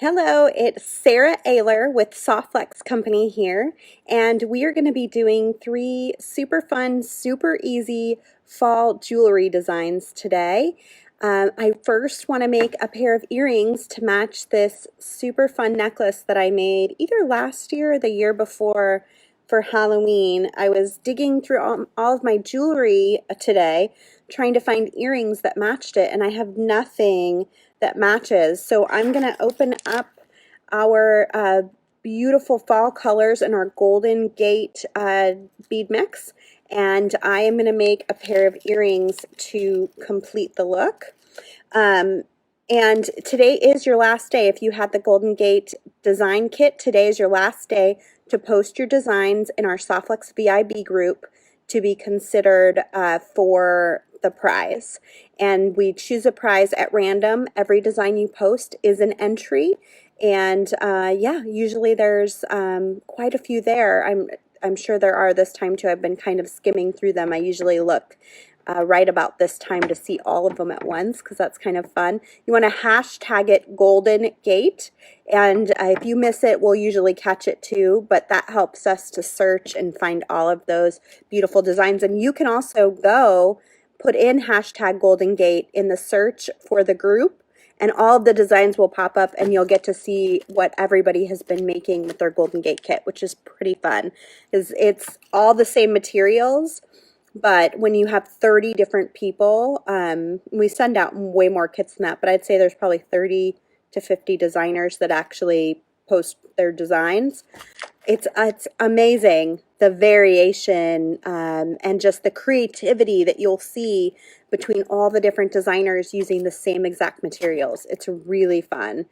Hello, it's Sara Oehler with Softflex Company here, and we are going to be doing 3 super fun, super easy fall jewelry designs today. I first want to make a pair of earrings to match this super fun necklace that I made either last year or the year before for Halloween. I was digging through all of my jewelry today, trying to find earrings that matched it, and I have nothing that matches. So I'm going to open up our beautiful fall colors in our Golden Gate bead mix, and I am going to make a pair of earrings to complete the look. And today is your last day. If you had the Golden Gate design kit, today is your last day to post your designs in our Softflex VIB group to be considered for the prize. And we choose a prize at random. Every design you post is an entry, and yeah, usually there's quite a few there. I'm sure there are this time too. I've been kind of skimming through them. I usually look right about this time to see all of them at once, because that's kind of fun. You want to hashtag it Golden Gate, and if you miss it, we'll usually catch it too, but that helps us to search and find all of those beautiful designs. And you can also go put in hashtag Golden Gate in the search for the group, and all of the designs will pop up, and you'll get to see what everybody has been making with their Golden Gate kit, which is pretty fun. It's all the same materials, but when you have 30 different people, we send out way more kits than that, but I'd say there's probably 30 to 50 designers that actually post their designs. It's amazing, the variation and just the creativity that you'll see between all the different designers using the same exact materials. It's really fun.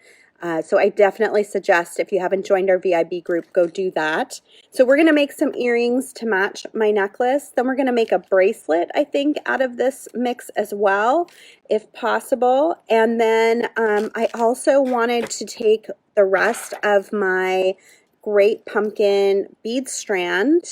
So I definitely suggest, if you haven't joined our VIB group, go do that. So we're going to make some earrings to match my necklace. Then we're going to make a bracelet, I think, out of this mix as well, if possible. And then I also wanted to take the rest of my Great Pumpkin Bead Strand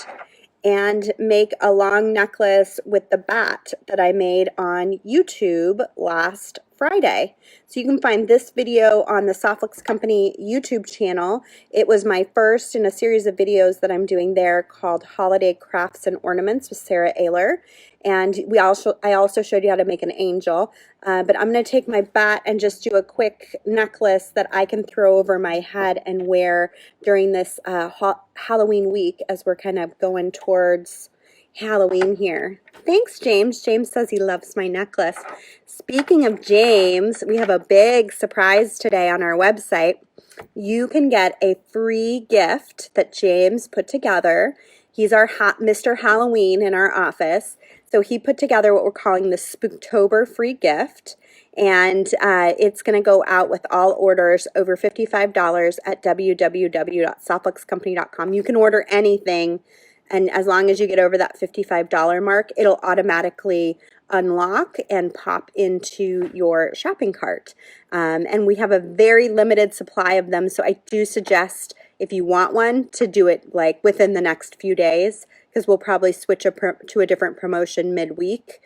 and make a long necklace with the bat that I made on YouTube last Friday. So you can find this video on the Softflex Company YouTube channel. It was my first in a series of videos that I'm doing there called Holiday Crafts and Ornaments with Sara Oehler. And I also showed you how to make an angel. But I'm going to take my bat and just do a quick necklace that I can throw over my head and wear during this Halloween week, as we're kind of going towards Halloween here. Thanks, James. James says he loves my necklace. Speaking of James, we have a big surprise today on our website. You can get a free gift that James put together. He's our Mr. Halloween in our office. So he put together what we're calling the Spooktober free gift, and it's going to go out with all orders over $55 at www.softflexcompany.com. You can order anything, and as long as you get over that $55 mark, it'll automatically unlock and pop into your shopping cart. And we have a very limited supply of them, so I do suggest, if you want one, to do it like within the next few days, because we'll probably switch to a different promotion midweek,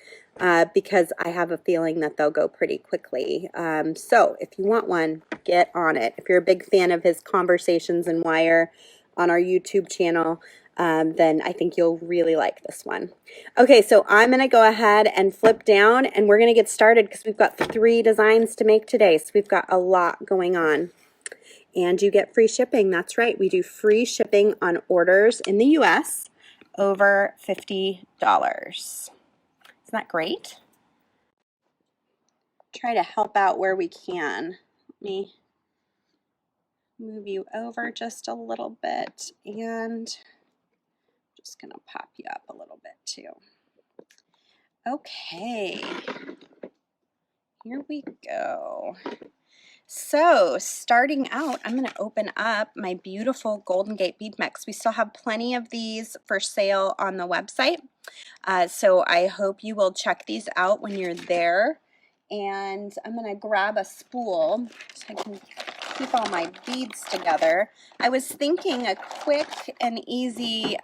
because I have a feeling that they'll go pretty quickly. So if you want one, get on it. If you're a big fan of his conversations and wire on our YouTube channel, then I think you'll really like this one. Okay, so I'm going to go ahead and flip down, and we're going to get started because we've got 3 designs to make today, so we've got a lot going on. And you get free shipping. That's right, we do free shipping on orders in the US over $50. Isn't that great? Try to help out where we can. Let me move you over just a little bit, and just gonna pop you up a little bit too. Okay, here we go. So starting out, I'm going to open up my beautiful Golden Gate bead mix. We still have plenty of these for sale on the website, so I hope you will check these out when you're there. And I'm going to grab a spool so I can keep all my beads together. I was thinking a quick and easy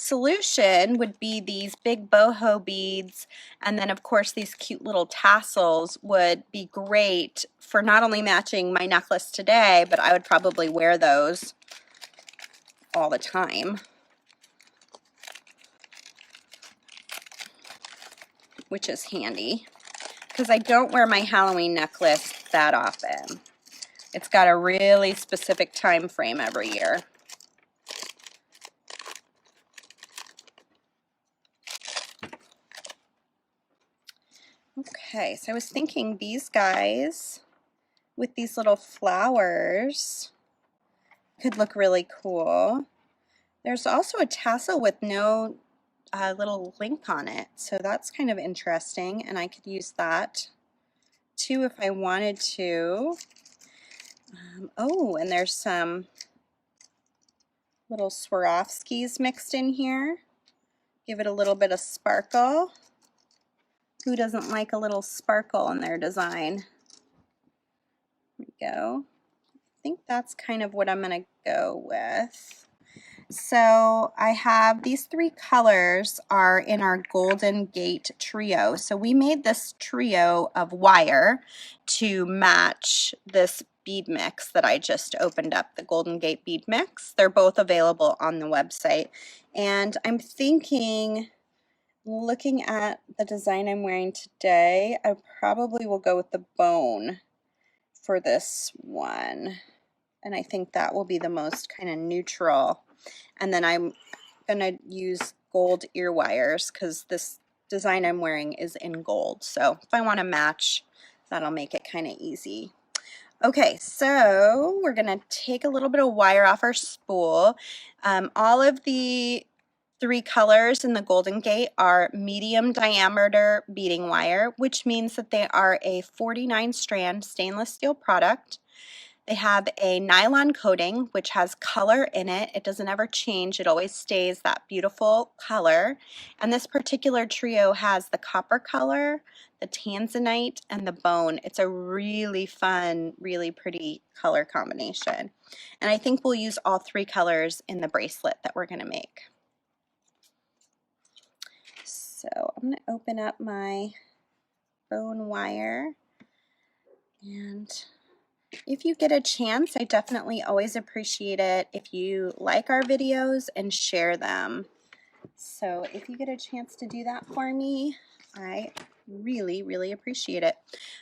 solution would be these big boho beads, and then of course these cute little tassels would be great for not only matching my necklace today, but I would probably wear those all the time, which is handy because I don't wear my Halloween necklace that often. It's got a really specific time frame every year. Okay, so I was thinking these guys with these little flowers could look really cool. There's also a tassel with no little link on it, so that's kind of interesting, and I could use that too if I wanted to. Oh, and there's some little Swarovskis mixed in here. Give it a little bit of sparkle. Who doesn't like a little sparkle in their design? There we go. I think that's kind of what I'm going to go with. So I have these three colors are in our Golden Gate trio. So we made this trio of wire to match this bead mix that I just opened up, the Golden Gate bead mix. They're both available on the website. And I'm thinking, looking at the design I'm wearing today, I probably will go with the bone for this one. And I think that will be the most kind of neutral. And then I'm gonna use gold ear wires because this design I'm wearing is in gold. So if I want to match, that'll make it kind of easy. Okay, so we're gonna take a little bit of wire off our spool. All of the three colors in the Golden Gate are medium diameter beading wire, which means that they are a 49 strand stainless steel product. They have a nylon coating, which has color in it. It doesn't ever change. It always stays that beautiful color. And this particular trio has the copper color, the tanzanite, and the bone. It's a really fun, really pretty color combination. And I think we'll use all three colors in the bracelet that we're going to make. So I'm going to open up my bone wire, and if you get a chance, I definitely always appreciate it if you like our videos and share them. So if you get a chance to do that for me, I really, really appreciate it.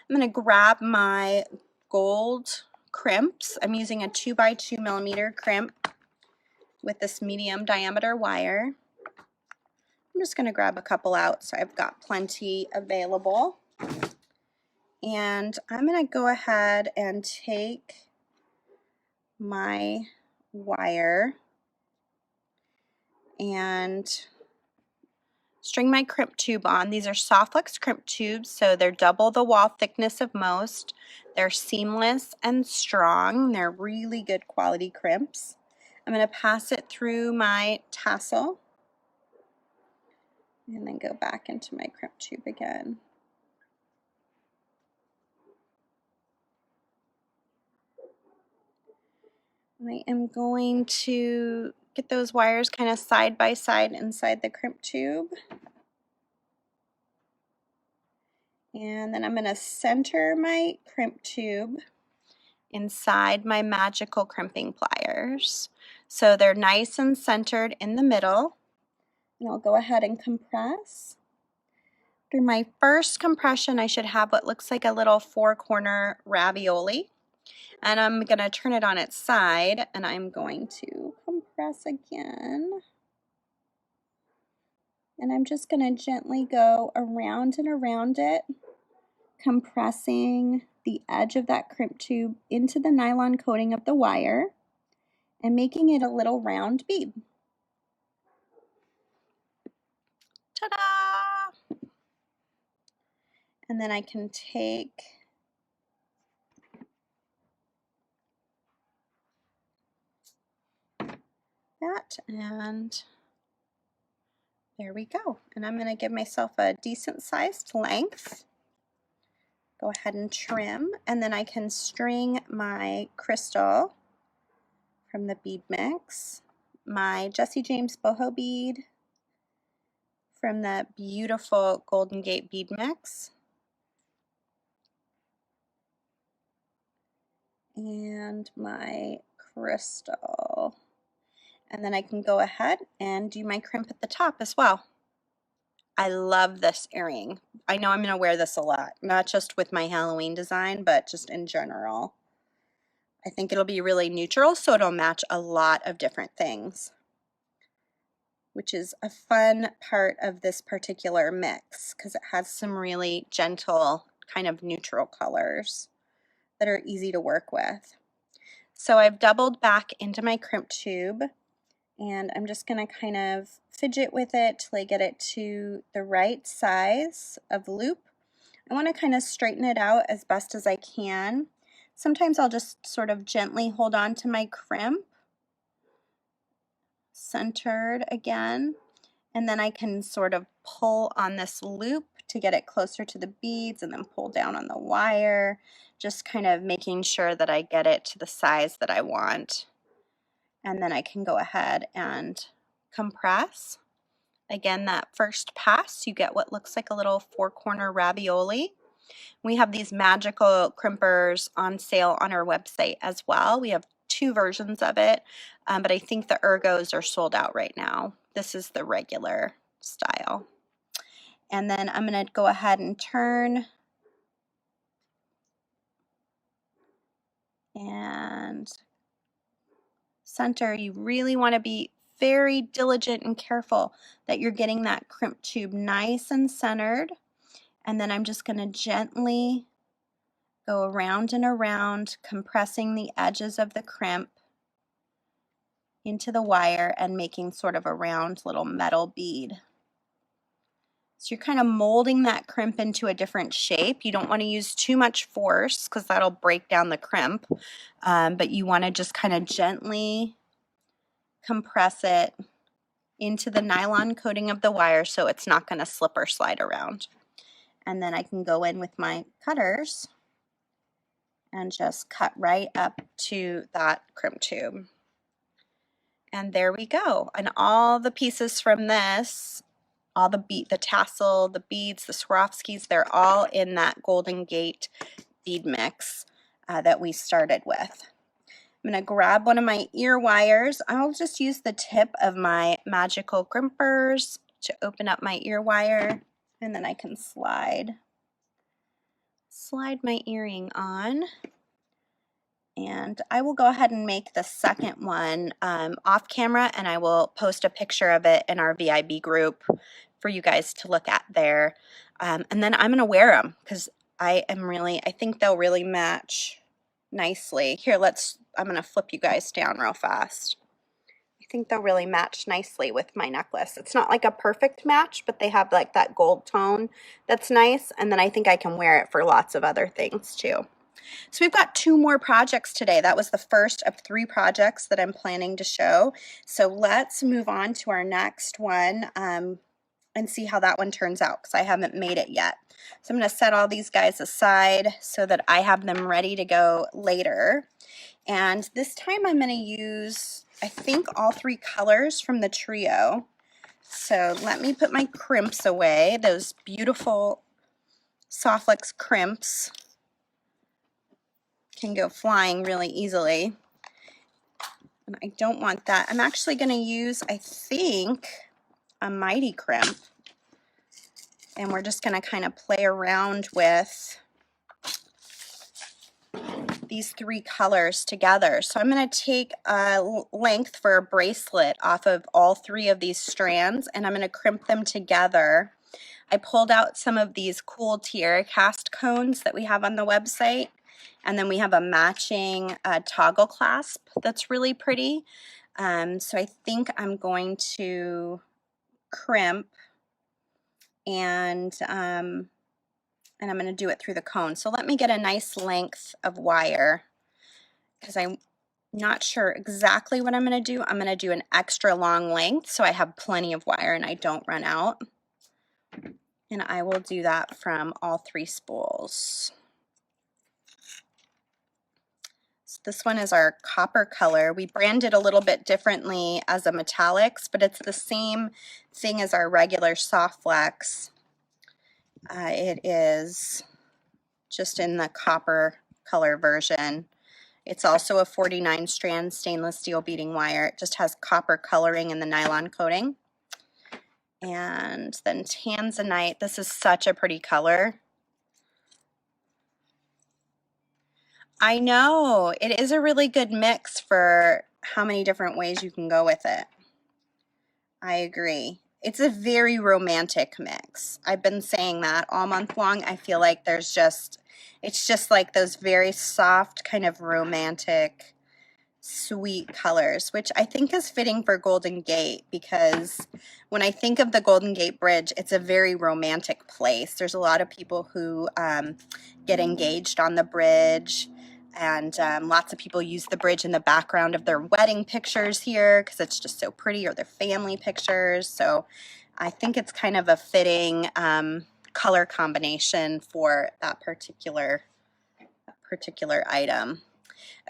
I'm going to grab my gold crimps. I'm using a 2x2 millimeter crimp with this medium diameter wire. I'm just going to grab a couple out so I've got plenty available. And I'm going to go ahead and take my wire and string my crimp tube on. These are Softflex crimp tubes, so they're double the wall thickness of most. They're seamless and strong. They're really good quality crimps. I'm going to pass it through my tassel and then go back into my crimp tube again. I am going to get those wires kind of side by side inside the crimp tube. And then I'm going to center my crimp tube inside my magical crimping pliers. So they're nice and centered in the middle. And I'll go ahead and compress. After my first compression, I should have what looks like a little four-corner ravioli. And I'm going to turn it on its side, and I'm going to compress again. And I'm just going to gently go around and around it, compressing the edge of that crimp tube into the nylon coating of the wire and making it a little round bead. Ta-da! And then I can take that, and there we go. And I'm going to give myself a decent sized length. Go ahead and trim, and then I can string my crystal from the bead mix. my Jesse James boho bead from the beautiful Golden Gate bead mix. And my crystal. And then I can go ahead and do my crimp at the top as well. I love this earring. I know I'm going to wear this a lot, not just with my Halloween design, but just in general. I think it'll be really neutral, so it'll match a lot of different things, which is a fun part of this particular mix because it has some really gentle kind of neutral colors that are easy to work with. So I've doubled back into my crimp tube, and I'm just going to kind of fidget with it till I get it to the right size of loop. I want to kind of straighten it out as best as I can. Sometimes I'll just sort of gently hold on to my crimp, centered again, and then I can sort of pull on this loop to get it closer to the beads and then pull down on the wire, just kind of making sure that I get it to the size that I want. And then I can go ahead and compress. Again, that first pass, you get what looks like a little 4-corner ravioli. We have these magical crimpers on sale on our website as well. We have 2 versions of it, but I think the ergos are sold out right now. This is the regular style. And then I'm going to go ahead and turn and center. You really want to be very diligent and careful that you're getting that crimp tube nice and centered. And then I'm just going to gently go around and around, compressing the edges of the crimp into the wire and making sort of a round little metal bead. So you're kind of molding that crimp into a different shape. You don't want to use too much force because that'll break down the crimp, but you want to just kind of gently compress it into the nylon coating of the wire so it's not going to slip or slide around. And then I can go in with my cutters and just cut right up to that crimp tube. And there we go. And all the pieces from this, all the tassel, the beads, the Swarovskis, they're all in that Golden Gate bead mix that we started with. I'm going to grab one of my ear wires. I'll just use the tip of my magical crimpers to open up my ear wire, and then I can slide my earring on. And I will go ahead and make the second one off camera, and I will post a picture of it in our VIB group for you guys to look at there. And then I'm going to wear them because I think they'll really match nicely. Here, I'm going to flip you guys down real fast. I think they'll really match nicely with my necklace. It's not like a perfect match, but they have like that gold tone that's nice. And then I think I can wear it for lots of other things too. So we've got 2 more projects today. That was the first of 3 projects that I'm planning to show. So let's move on to our next one and see how that one turns out because I haven't made it yet. So I'm going to set all these guys aside so that I have them ready to go later. And this time I'm going to use, I think, all 3 colors from the trio. So let me put my crimps away, those beautiful Softlex crimps can go flying really easily. And I don't want that. I'm actually going to use, I think, a mighty crimp. And we're just going to kind of play around with these 3 colors together. So I'm going to take a length for a bracelet off of all 3 of these strands, and I'm going to crimp them together. I pulled out some of these cool tiara cast cones that we have on the website. And then we have a matching toggle clasp that's really pretty. So I think I'm going to crimp and I'm going to do it through the cone. So let me get a nice length of wire because I'm not sure exactly what I'm going to do. I'm going to do an extra long length so I have plenty of wire and I don't run out. And I will do that from all 3 spools. So This one is our copper color. We branded a little bit differently as a metallics, but it's the same thing as our regular soft flex. It is just in the copper color version. It's also a 49 strand stainless steel beading wire. It just has copper coloring in the nylon coating. And then tanzanite. This is such a pretty color. I know, it is a really good mix for how many different ways you can go with it. I agree. It's a very romantic mix. I've been saying that all month long. I feel like it's just like those very soft, kind of romantic, sweet colors, which I think is fitting for Golden Gate, because when I think of the Golden Gate Bridge, it's a very romantic place. There's a lot of people who get engaged on the bridge, and lots of people use the bridge in the background of their wedding pictures here because it's just so pretty, or their family pictures. So I think it's kind of a fitting color combination for that particular item.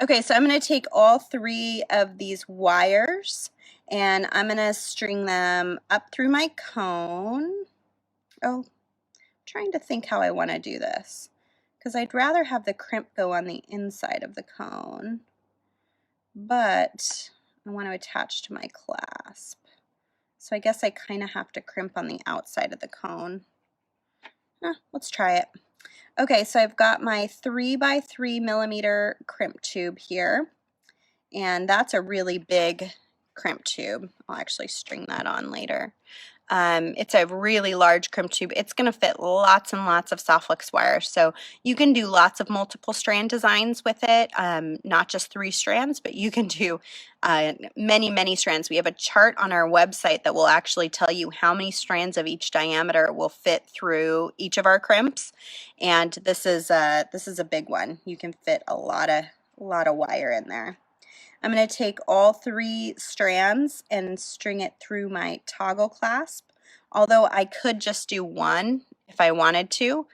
Okay, so I'm going to take all 3 of these wires and I'm going to string them up through my cone. Oh, I'm trying to think how I want to do this, because I'd rather have the crimp go on the inside of the cone, but I want to attach to my clasp. So I guess I kind of have to crimp on the outside of the cone. Let's try it. Okay, so I've got my 3 by 3 millimeter crimp tube here, and that's a really big crimp tube. I'll actually string that on later. It's a really large crimp tube. It's going to fit lots and lots of soft flex wire, so you can do lots of multiple strand designs with it, not just 3 strands, but you can do many strands. We have a chart on our website that will actually tell you how many strands of each diameter will fit through each of our crimps, and this is a big one. You can fit a lot of wire in there. I'm going to take all 3 strands and string it through my toggle clasp, although I could just do 1 if I wanted to.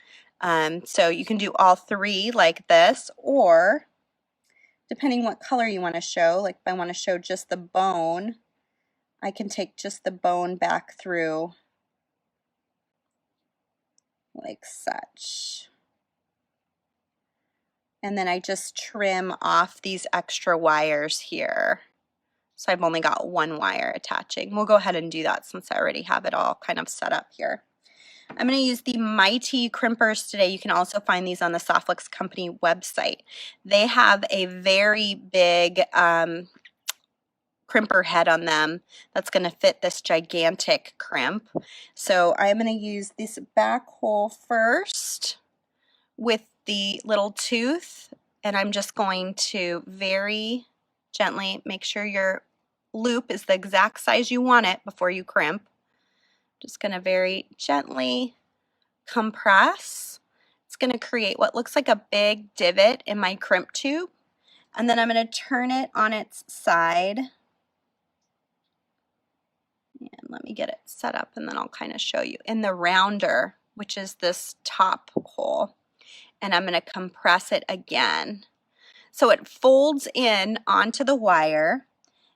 So you can do all 3 like this, or depending what color you want to show, like if I want to show just the bone, I can take just the bone back through like such. And then I just trim off these extra wires here. So I've only got 1 wire attaching. We'll go ahead and do that since I already have it all kind of set up here. I'm going to use the Mighty crimpers today. You can also find these on the Soft Flex Company website. They have a very big crimper head on them that's going to fit this gigantic crimp. So I'm going to use this back hole first with the little tooth, and I'm just going to very gently make sure your loop is the exact size you want it before you crimp. Just going to very gently compress. It's going to create what looks like a big divot in my crimp tube, and then I'm going to turn it on its side. And let me get it set up, and then I'll kind of show you in the rounder, which is this top hole. And I'm going to compress it again. So it folds in onto the wire.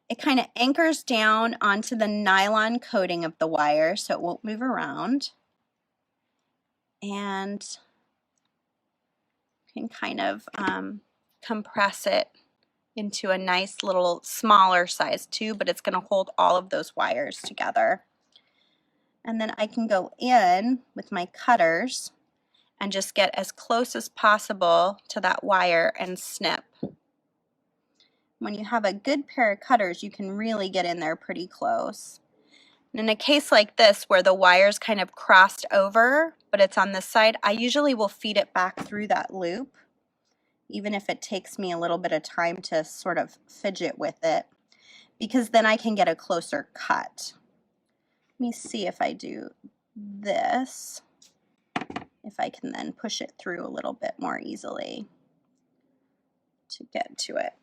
It kind of anchors down onto the nylon coating of the wire so it won't move around. And you can kind of compress it into a nice little smaller size tube, but it's going to hold all of those wires together. And then I can go in with my cutters and just get as close as possible to that wire and snip. When you have a good pair of cutters, you can really get in there pretty close. And in a case like this where the wire's kind of crossed over, but it's on this side, I usually will feed it back through that loop, even if it takes me a little bit of time to sort of fidget with it, because then I can get a closer cut. Let me see if I do this, if I can then push it through a little bit more easily to get to it.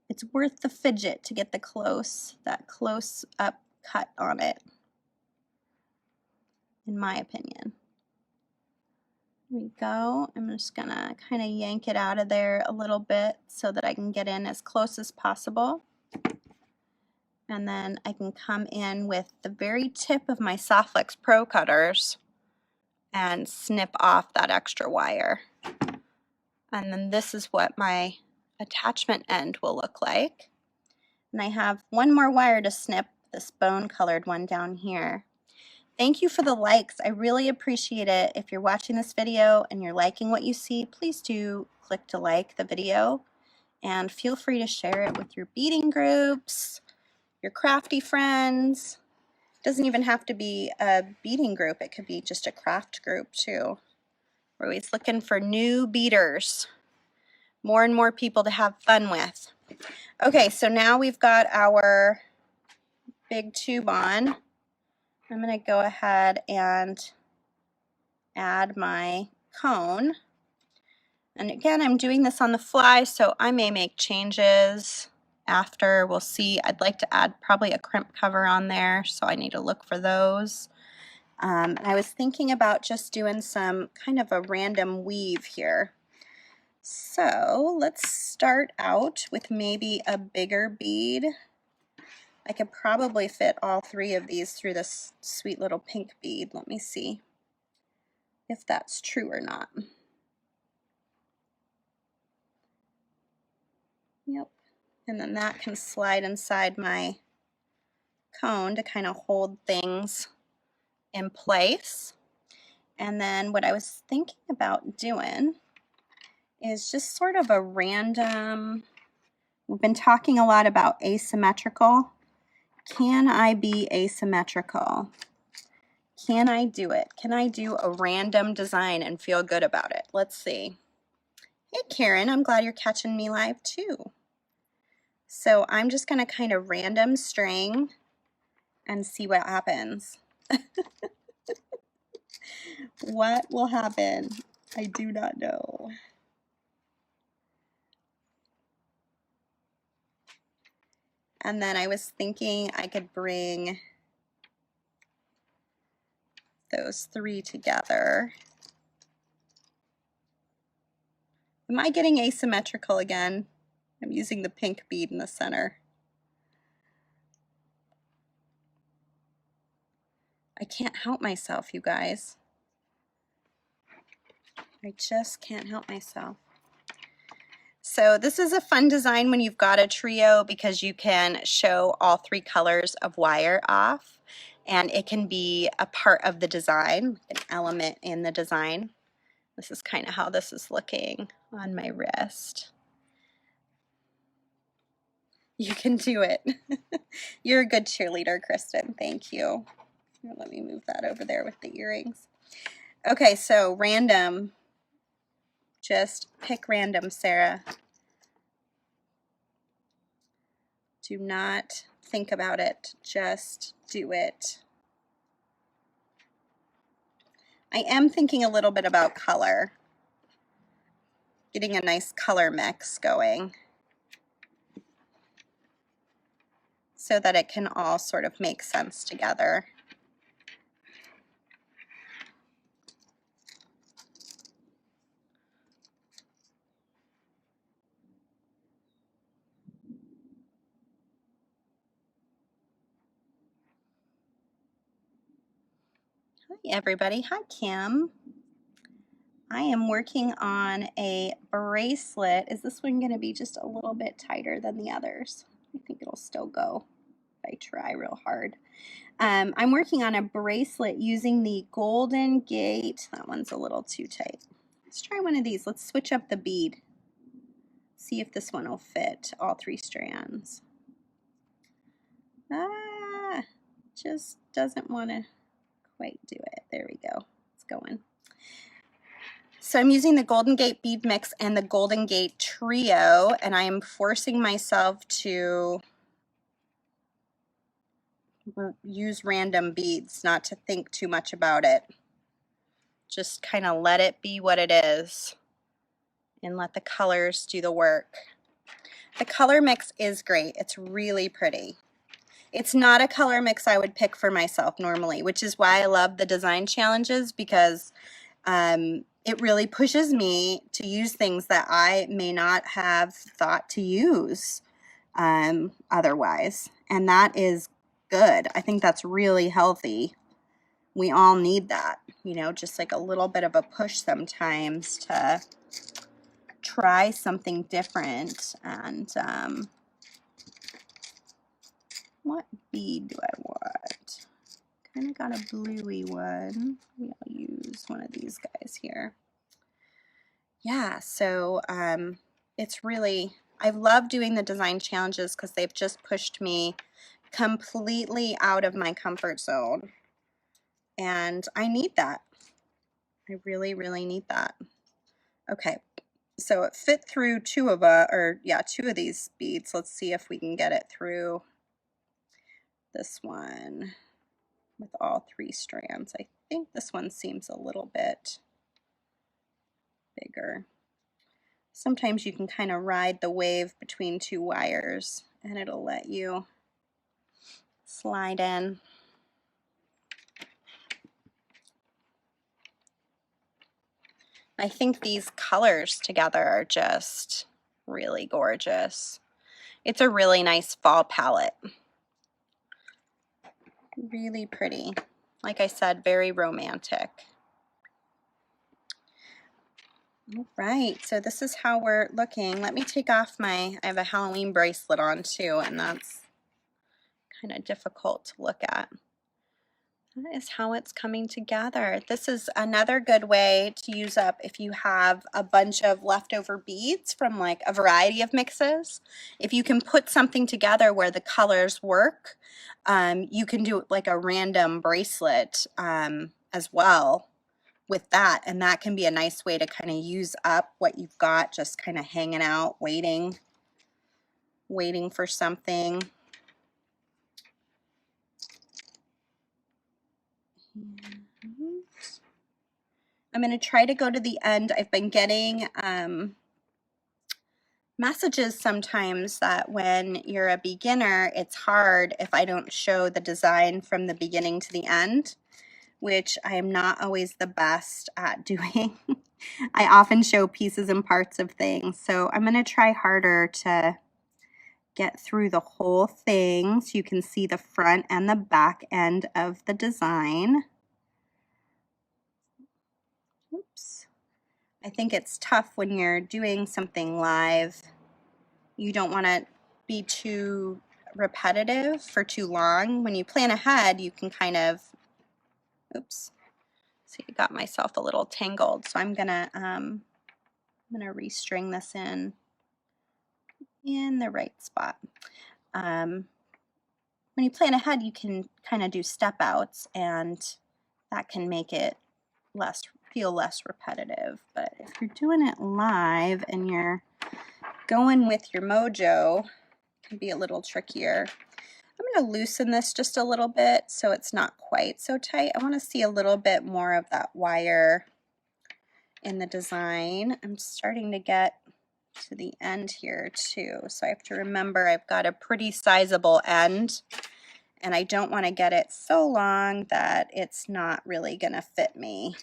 It's worth the fidget to get that close up cut on it, in my opinion. we go. I'm just gonna kind of yank it out of there a little bit so that I can get in as close as possible. And then I can come in with the very tip of my Softflex Pro cutters and snip off that extra wire. And then this is what my attachment end will look like. And I have one more wire to snip, this bone colored one down here. Thank you for the likes. I really appreciate it. If you're watching this video and you're liking what you see, please do click to like the video and feel free to share it with your beading groups, your crafty friends. It doesn't even have to be a beading group. It could be just a craft group too. We're always looking for new beaders, more and more people to have fun with. Okay, so now we've got our big tube on. I'm going to go ahead and add my cone. And again, I'm doing this on the fly, so I may make changes after. We'll see. I'd like to add probably a crimp cover on there, so I need to look for those. And I was thinking about just doing some kind of a random weave here. So let's start out with maybe a bigger bead. I could probably fit all three of these through this sweet little pink bead. Let me see if that's true or not. Yep. And then that can slide inside my cone to kind of hold things in place. And then what I was thinking about doing is just sort of a random, we've been talking a lot about asymmetrical. Can I be asymmetrical? Can I do it? Can I do a random design and feel good about it? Let's see. Hey Karen, I'm glad you're catching me live too. So I'm just going to kind of random string and see what happens. What will happen? I do not know. And then I was thinking I could bring those three together. Am I getting asymmetrical again? I'm using the pink bead in the center. I can't help myself, you guys. I just can't help myself. So this is a fun design when you've got a trio because you can show all three colors of wire off, and it can be a part of the design, an element in the design. This is kind of how this is looking on my wrist. You can do it. You're a good cheerleader, Kristen. Thank you. Let me move that over there with the earrings. Okay, so random. Just pick random, Sarah. Do not think about it. Just do it. I am thinking a little bit about color. Getting a nice color mix going so that it can all sort of make sense together. Hi everybody, hi Kim. I am working on a bracelet. Is this one going to be just a little bit tighter than the others? I think it'll still go if I try real hard. I'm working on a bracelet using the Golden Gate. That one's a little too tight. Let's try one of these. Let's switch up the bead. See if this one will fit all three strands. Just doesn't want to quite do it. There we go. It's going. So I'm using the Golden Gate bead mix and the Golden Gate trio, and I am forcing myself to use random beads, not to think too much about it. Just kind of let it be what it is and let the colors do the work. The color mix is great. It's really pretty. It's not a color mix I would pick for myself normally, which is why I love the design challenges, because it really pushes me to use things that I may not have thought to use otherwise. And that is good. I think that's really healthy. We all need that, you know, just like a little bit of a push sometimes to try something different. And what bead do I want? Kind of got a bluey one. Maybe I'll use one of these guys here. Yeah, so it's really, I love doing the design challenges because they've just pushed me completely out of my comfort zone. And I need that. I really, really need that. Okay, so it fit through two of these beads. Let's see if we can get it through this one with all 3 strands. I think this one seems a little bit bigger. Sometimes you can kind of ride the wave between 2 wires and it'll let you slide in. I think these colors together are just really gorgeous. It's a really nice fall palette. Really pretty. Like I said, very romantic. All right, so this is how we're looking. Let me take off I have a Halloween bracelet on too, and that's kind of difficult to look at. That is how it's coming together. This is another good way to use up if you have a bunch of leftover beads from like a variety of mixes. If you can put something together where the colors work, you can do like a random bracelet as well with that, and that can be a nice way to kind of use up what you've got just kind of hanging out, waiting for something. I'm going to try to go to the end. I've been getting messages sometimes that when you're a beginner, it's hard if I don't show the design from the beginning to the end, which I am not always the best at doing. I often show pieces and parts of things, so I'm going to try harder to get through the whole thing so you can see the front and the back end of the design. Oops. I think it's tough when you're doing something live. You don't want to be too repetitive for too long. When you plan ahead, you can kind of, oops, see, I got myself a little tangled. So I'm gonna restring this in the right spot. When you plan ahead, you can kind of do step outs, and that can make it feel less repetitive. But if you're doing it live and you're going with your mojo, it can be a little trickier. I'm going to loosen this just a little bit so it's not quite so tight. I want to see a little bit more of that wire in the design. I'm starting to get to the end here too, so I have to remember I've got a pretty sizable end, and I don't want to get it so long that it's not really going to fit me.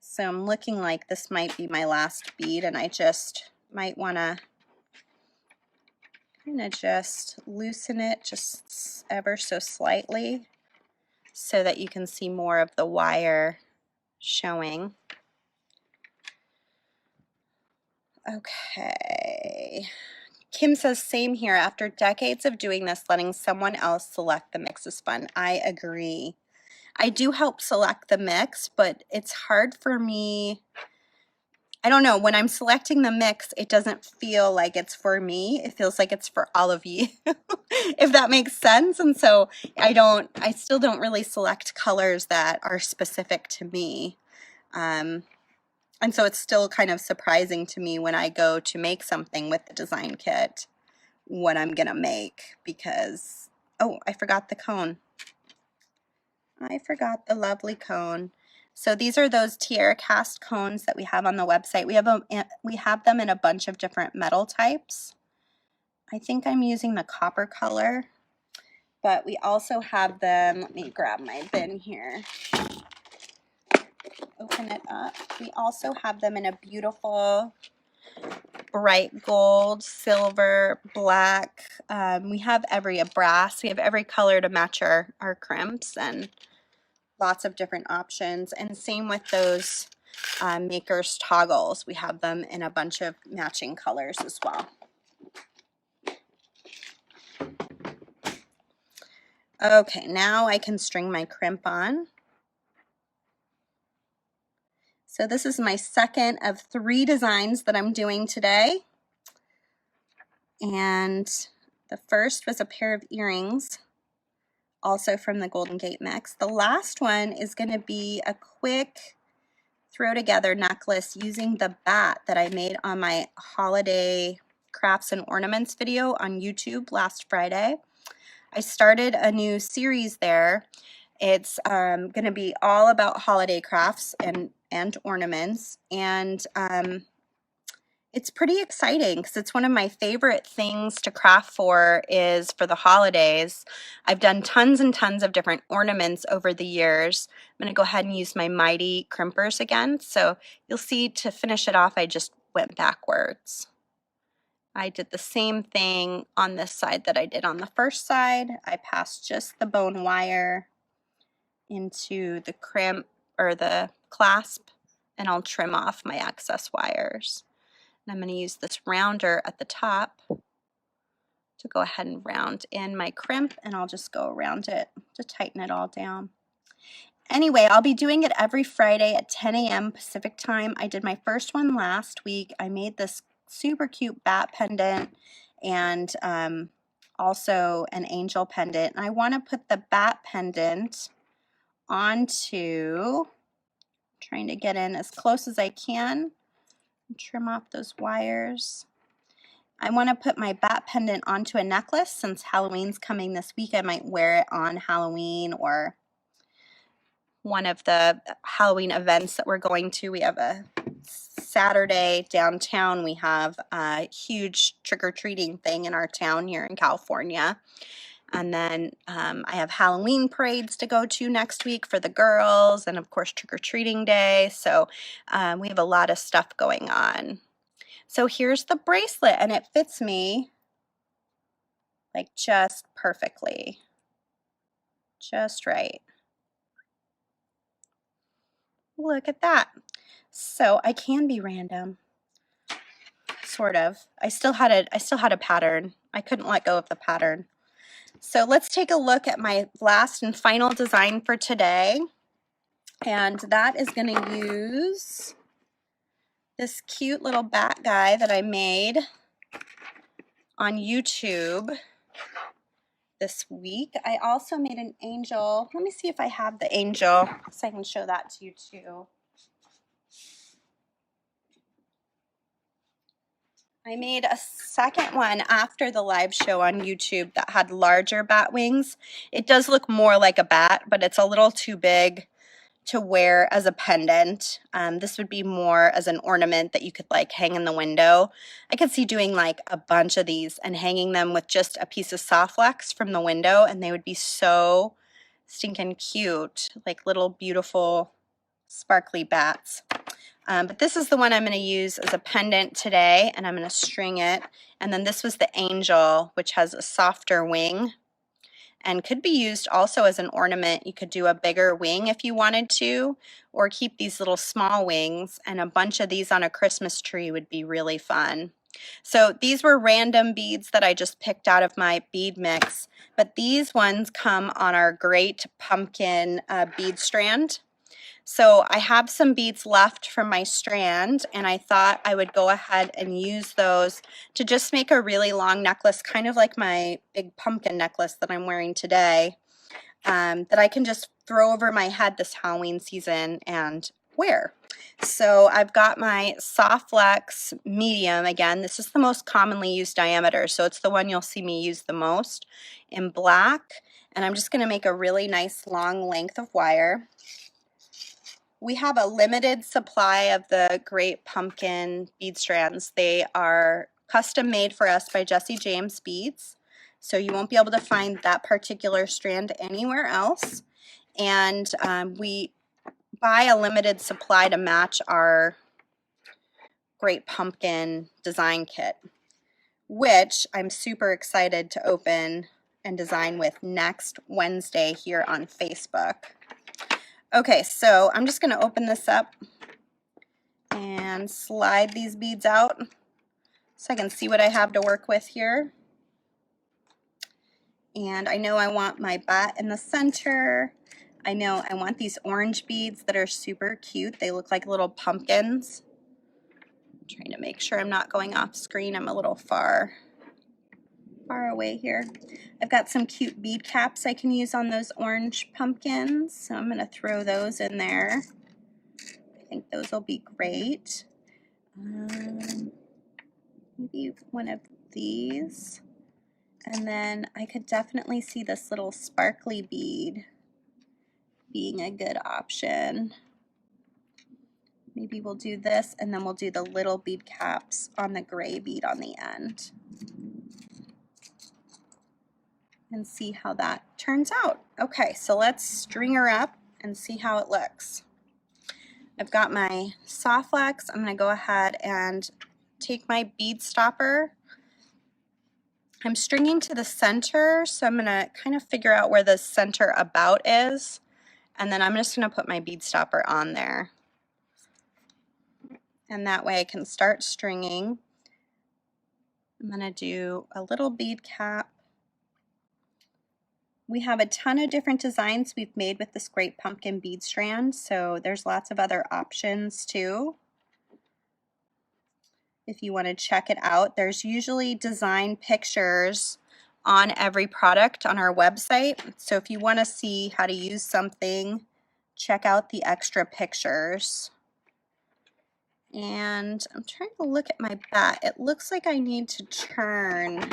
So I'm looking like this might be my last bead, and I just might want to kind of just loosen it just ever so slightly so that you can see more of the wire showing. Okay. Kim says, same here. After decades of doing this, letting someone else select the mix is fun. I agree. I do help select the mix, but it's hard for me. I don't know, when I'm selecting the mix, it doesn't feel like it's for me. It feels like it's for all of you, if that makes sense. And so I still don't really select colors that are specific to me. And so it's still kind of surprising to me when I go to make something with the design kit, what I'm gonna make, because, oh, I forgot the cone. I forgot the lovely cone. So these are those tiara cast cones that we have on the website. We have them in a bunch of different metal types. I think I'm using the copper color, but we also have them, let me grab my bin here. Open it up. We also have them in a beautiful bright gold, silver, black. We have a brass. We have every color to match our crimps, and lots of different options. And same with those maker's toggles. We have them in a bunch of matching colors as well. Okay, now I can string my crimp on. So this is my second of 3 designs that I'm doing today. And the first was a pair of earrings, also from the Golden Gate mix. The last one is going to be a quick throw together necklace using the bat that I made on my holiday crafts and ornaments video on YouTube last Friday. I started a new series there. It's going to be all about holiday crafts and ornaments, and it's pretty exciting because it's one of my favorite things to craft for the holidays. I've done tons and tons of different ornaments over the years. I'm going to go ahead and use my mighty crimpers again. So you'll see, to finish it off, I just went backwards. I did the same thing on this side that I did on the first side. I passed just the bone wire into the crimp or the clasp, and I'll trim off my excess wires. And I'm going to use this rounder at the top to go ahead and round in my crimp, and I'll just go around it to tighten it all down. Anyway, I'll be doing it every Friday at 10 a.m. Pacific time. I did my first one last week. I made this super cute bat pendant and also an angel pendant. And I want to put the bat pendant onto, trying to get in as close as I can, trim off those wires. I want to put my bat pendant onto a necklace. Since Halloween's coming this week, I might wear it on Halloween or one of the Halloween events that we're going to. We have a Saturday downtown. We have a huge trick-or-treating thing in our town here in California. And then I have Halloween parades to go to next week for the girls, and of course trick-or-treating day. So we have a lot of stuff going on. So here's the bracelet, and it fits me like just perfectly, just right. Look at that. So I can be random, sort of. I still had a pattern. I couldn't let go of the pattern. So let's take a look at my last and final design for today. And that is going to use this cute little bat guy that I made on YouTube this week. I also made an angel. Let me see if I have the angel so I can show that to you too. I made a second one after the live show on YouTube that had larger bat wings. It does look more like a bat, but it's a little too big to wear as a pendant. This would be more as an ornament that you could like hang in the window. I could see doing like a bunch of these and hanging them with just a piece of soft flex from the window, and they would be so stinking cute, like little beautiful sparkly bats. But this is the one I'm going to use as a pendant today, and I'm going to string it. And then this was the angel, which has a softer wing and could be used also as an ornament. You could do a bigger wing if you wanted to, or keep these little small wings, and a bunch of these on a Christmas tree would be really fun. So these were random beads that I just picked out of my bead mix, but these ones come on our Great Pumpkin Bead Strand. So I have some beads left from my strand, and I thought I would go ahead and use those to just make a really long necklace, kind of like my big pumpkin necklace that I'm wearing today, that I can just throw over my head this Halloween season and wear. So I've got my soft flex medium. Again, this is the most commonly used diameter, so it's the one you'll see me use the most, in black. And I'm just going to make a really nice long length of wire. We have a limited supply of the Great Pumpkin Bead Strands. They are custom made for us by Jesse James Beads, so you won't be able to find that particular strand anywhere else. And we buy a limited supply to match our Great Pumpkin design kit, which I'm super excited to open and design with next Wednesday here on Facebook. Okay, so I'm just going to open this up and slide these beads out so I can see what I have to work with here. And I know I want my bat in the center. I know I want these orange beads that are super cute. They look like little pumpkins. I'm trying to make sure I'm not going off screen. I'm a little far away here. I've got some cute bead caps I can use on those orange pumpkins, so I'm going to throw those in there. I think those will be great. Maybe one of these. And then I could definitely see this little sparkly bead being a good option. Maybe we'll do this, and then we'll do the little bead caps on the gray bead on the end. And see how that turns out. Okay, so let's string her up and see how it looks. I've got my soft flex. I'm going to go ahead and take my bead stopper. I'm stringing to the center, so I'm going to kind of figure out where the center about is, and then I'm just going to put my bead stopper on there. And that way I can start stringing. I'm going to do a little bead cap. We have a ton of different designs we've made with this Great Pumpkin Bead Strand, so there's lots of other options too. If you want to check it out, there's usually design pictures on every product on our website. So if you want to see how to use something, check out the extra pictures. And I'm trying to look at my bat. It looks like I need to turn.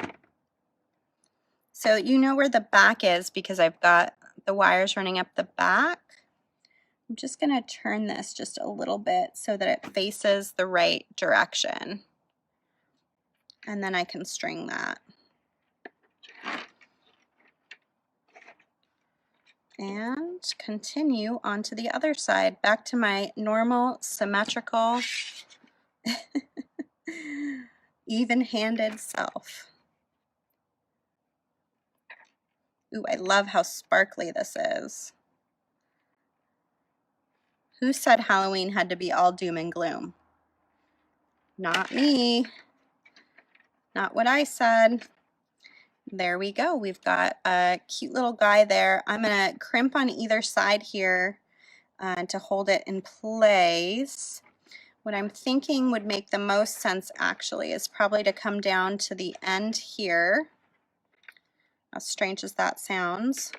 So you know where the back is because I've got the wires running up the back. I'm just going to turn this just a little bit so that it faces the right direction. And then I can string that. And continue on to the other side, back to my normal symmetrical even-handed self. Ooh, I love how sparkly this is. Who said Halloween had to be all doom and gloom? Not me. Not what I said. There we go. We've got a cute little guy there. I'm going to crimp on either side here to hold it in place. What I'm thinking would make the most sense actually is probably to come down to the end here, as strange as that sounds.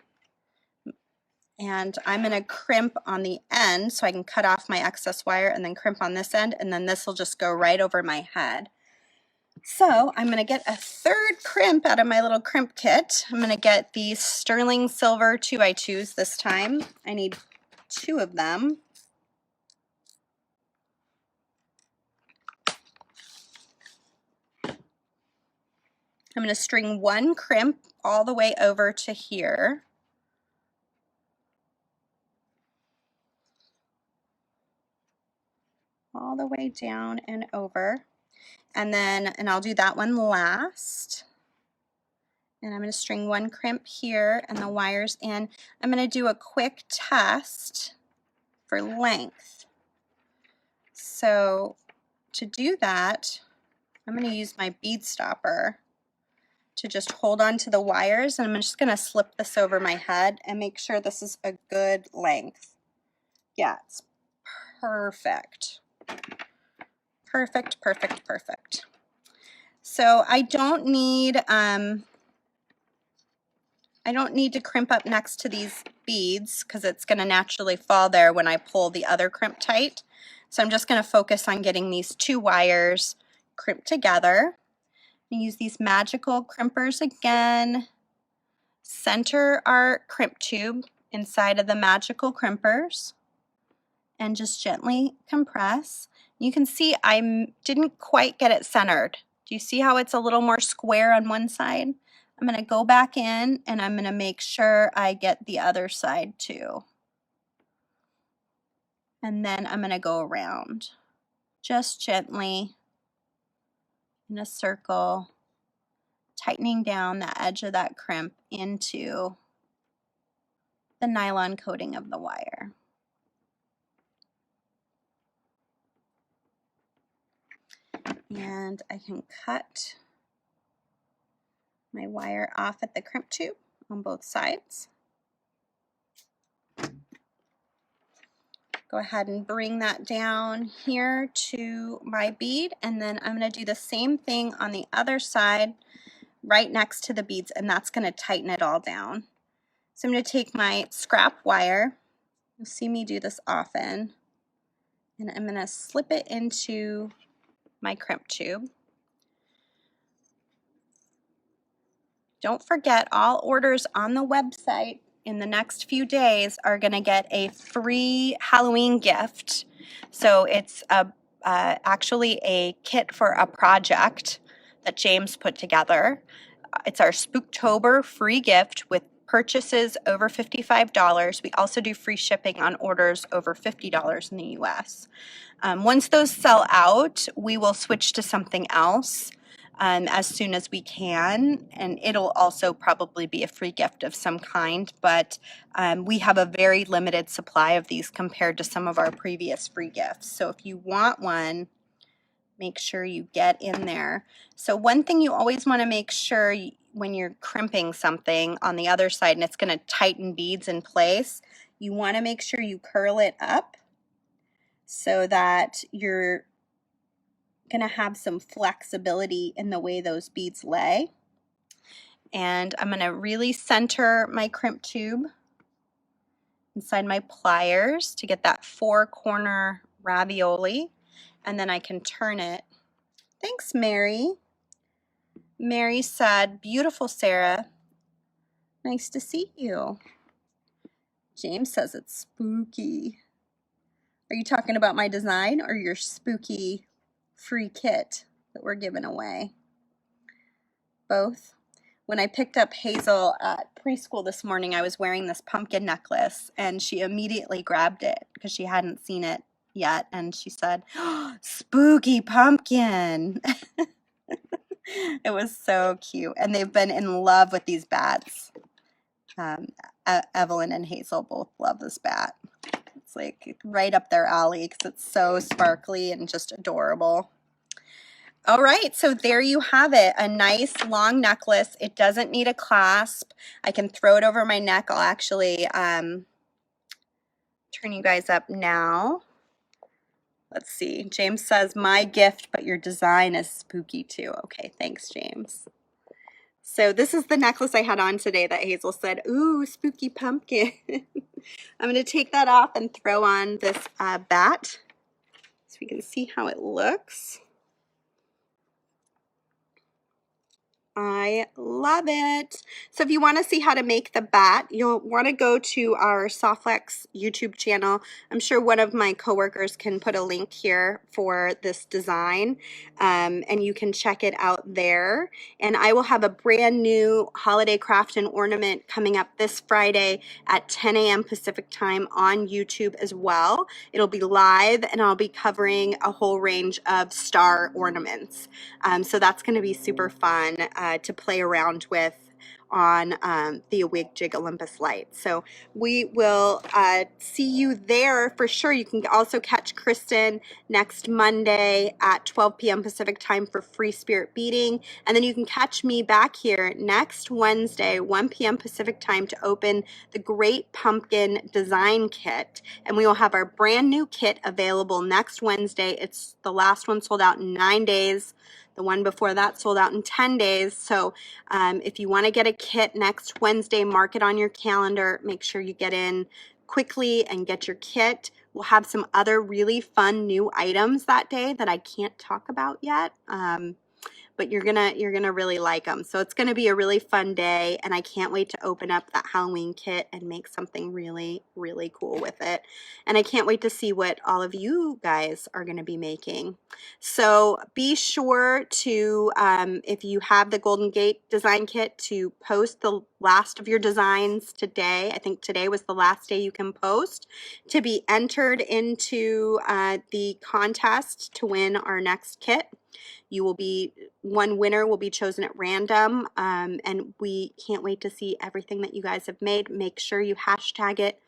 And I'm going to crimp on the end so I can cut off my excess wire and then crimp on this end, and then this will just go right over my head. So I'm going to get a third crimp out of my little crimp kit. I'm going to get these sterling silver 2x2s this time. I need 2 of them. I'm going to string 1 crimp all the way over to here. All the way down and over. And I'll do that one last. And I'm going to string 1 crimp here and the wires in. I'm going to do a quick test for length. So to do that, I'm going to use my bead stopper to just hold on to the wires, and I'm just going to slip this over my head and make sure this is a good length. Yeah, it's perfect. Perfect, perfect, perfect. So I don't need to crimp up next to these beads because it's going to naturally fall there when I pull the other crimp tight. So I'm just going to focus on getting these 2 wires crimped together. And use these magical crimpers again. Center our crimp tube inside of the magical crimpers and just gently compress. You can see I didn't quite get it centered. Do you see how it's a little more square on one side? I'm going to go back in and I'm going to make sure I get the other side too. And then I'm going to go around just gently in a circle, tightening down the edge of that crimp into the nylon coating of the wire. And I can cut my wire off at the crimp tube on both sides. Go ahead and bring that down here to my bead, and then I'm going to do the same thing on the other side right next to the beads, and that's going to tighten it all down. So I'm going to take my scrap wire, you'll see me do this often, and I'm going to slip it into my crimp tube. Don't forget, all orders on the website in the next few days are going to get a free Halloween gift. So it's actually a kit for a project that James put together. It's our Spooktober free gift with purchases over $55. We also do free shipping on orders over $50 in the US. Once those sell out, we will switch to something else as soon as we can, and it'll also probably be a free gift of some kind, but we have a very limited supply of these compared to some of our previous free gifts. So if you want one, make sure you get in there. So one thing you always want to make sure when you're crimping something on the other side and it's going to tighten beads in place, you want to make sure you curl it up so that you're going to have some flexibility in the way those beads lay. And I'm going to really center my crimp tube inside my pliers to get that 4-corner ravioli, and then I can turn it. Thanks, Mary. Mary said, "Beautiful, Sarah. Nice to see you." James says it's spooky. Are you talking about my design or your spooky free kit that we're giving away? Both. When I picked up Hazel at preschool this morning, I was wearing this pumpkin necklace, and she immediately grabbed it because she hadn't seen it yet, and she said, "Oh, spooky pumpkin." It was so cute, and they've been in love with these bats. Evelyn and Hazel both love this bat. It's like right up their alley because it's so sparkly and just adorable. All right, so there you have it, a nice long necklace. It doesn't need a clasp. I can throw it over my neck. I'll actually turn you guys up now. Let's see. James says, "My gift, but your design is spooky too." Okay, thanks, James. So this is the necklace I had on today that Hazel said, "Ooh, spooky pumpkin." I'm going to take that off and throw on this bat so we can see how it looks. I love it. So if you want to see how to make the bat, you'll want to go to our Softflex YouTube channel. I'm sure one of my coworkers can put a link here for this design, and you can check it out there. And I will have a brand new holiday craft and ornament coming up this Friday at 10 a.m. Pacific time on YouTube as well. It'll be live, and I'll be covering a whole range of star ornaments. So that's going to be super fun to play around with on the Awig Jig Olympus light. So we will see you there for sure. You can also catch Kristen next Monday at 12 p.m. Pacific time for Free Spirit Beading. And then you can catch me back here next Wednesday, 1 p.m. Pacific time to open the Great Pumpkin Design Kit. And we will have our brand new kit available next Wednesday. It's the last one sold out in 9 days. The one before that sold out in 10 days. So if you want to get a kit next Wednesday, mark it on your calendar. Make sure you get in quickly and get your kit. We'll have some other really fun new items that day that I can't talk about yet. but you're gonna really like them. So it's gonna be a really fun day, and I can't wait to open up that Halloween kit and make something really, really cool with it. And I can't wait to see what all of you guys are gonna be making. So be sure to, if you have the Golden Gate design kit, to post the last of your designs today. I think today was the last day you can post to be entered into the contest to win our next kit. You will be, one winner will be chosen at random, and we can't wait to see everything that you guys have made. Make sure you hashtag it,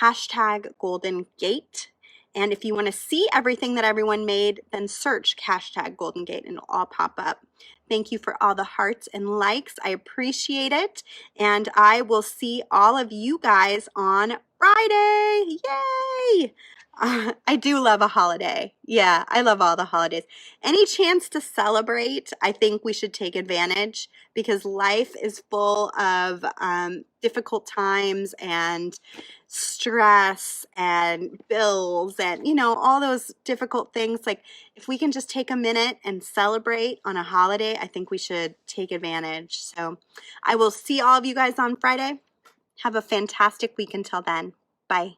hashtag Golden Gate. And if you want to see everything that everyone made, then search hashtag Golden Gate and it'll all pop up. Thank you for all the hearts and likes. I appreciate it. And I will see all of you guys on Friday. Yay! I do love a holiday. Yeah, I love all the holidays. Any chance to celebrate, I think we should take advantage, because life is full of difficult times and stress and bills and, you know, all those difficult things. Like, if we can just take a minute and celebrate on a holiday, I think we should take advantage. So I will see all of you guys on Friday. Have a fantastic week until then. Bye.